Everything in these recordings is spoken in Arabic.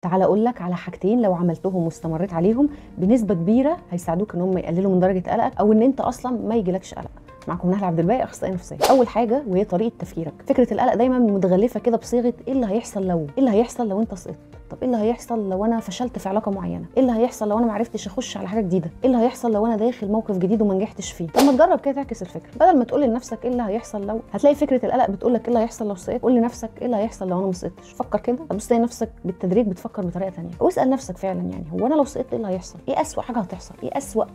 تعال اقول لك على حاجتين لو عملتهم واستمريت عليهم بنسبه كبيره هيساعدوك ان هم يقللوا من درجه قلقك او ان انت اصلا ما يجيلكش قلق. معكم نهله عبد الباقي، اخصائيه نفسيه. اول حاجه وهي طريقه تفكيرك. فكره القلق دايما متغلفه كده بصيغه ايه اللي هيحصل لو، ايه اللي هيحصل لو انت سقطت، طب ايه اللي هيحصل لو انا فشلت في علاقه معينه، ايه اللي هيحصل لو انا ما عرفتش اخش على حاجه جديده، ايه اللي هيحصل لو انا داخل موقف جديد وما نجحتش فيه. طب ما تجرب كده تعكس الفكره، بدل ما تقول لنفسك ايه اللي هيحصل لو، هتلاقي فكره القلق بتقول لك ايه اللي هيحصل لو سقطت، قول لنفسك ايه اللي هيحصل لو انا ما سقطتش. فكر كده، هتبص تلاقي نفسك بالتدريج بتفكر بطريقه ثانيه، واسال نفسك فعلا يعني هو انا لو سقطت ايه اللي هيحصل، ايه اسوأ حاجه هتحصل، ايه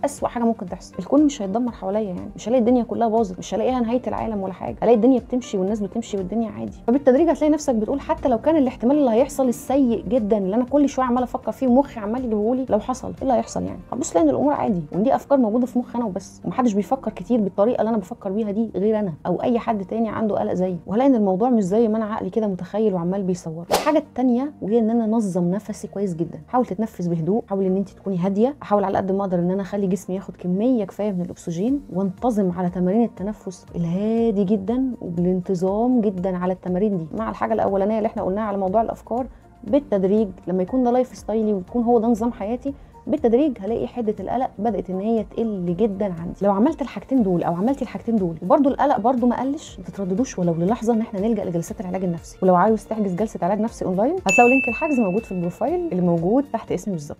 اسوأ حاجه ممكن تحصل. الكون مش هيتدمر حواليا، يعني مش هلاقي الدنيا كلها باظت، مش هلاقيها نهايه العالم ولا حاجه، هلاقي الدنيا بتمشي والناس بتمشي والدنيا عادي. فبالتدريج هتلاقي نفسك بتقول حتى لو كان الاحتمال اللي هيحصل السيء جدا اللي انا كل شويه عماله افكر فيه ومخي عمال يجيبهولي، لو حصل ايه اللي هيحصل يعني، هتبص تلاقي ان الامور عادي وان دي افكار موجوده في مخي انا وبس، ومحدش بيفكر كتير بالطريقه اللي انا بفكر بيها دي غير انا او اي حد تاني عنده قلق زيي، وهلاقي ان الموضوع مش زي ما انا عقلي كده متخيل وعمال بيصور. الحاجه الثانيه وهي ان انا انظم نفسي كويس جدا. حاول تتنفس بهدوء، حاول ان انت تكوني هاديه، احاول على قد ما اقدر ان انا اخلي جسمي ياخد كميه كفايه من الاكسجين، وانتظم على تمارين التنفس الهادي جدا وبالانتظام جدا على التمارين دي. مع الحاجه الاولانيه اللي احنا قلناها على موضوع الافكار، بالتدريج لما يكون ده لايف ستايلي ويكون هو ده نظام حياتي، بالتدريج هلاقي حده القلق بدات ان هي تقل جدا عندي. لو عملت الحاجتين دول او عملتي الحاجتين دول وبرده القلق برده ما قلش، ما تترددوش ولو للحظه ان احنا نلجا لجلسات العلاج النفسي. ولو عاوز تحجز جلسه علاج نفسي اونلاين، هتلاقوا لينك الحجز موجود في البروفايل اللي موجود تحت اسمي بالظبط.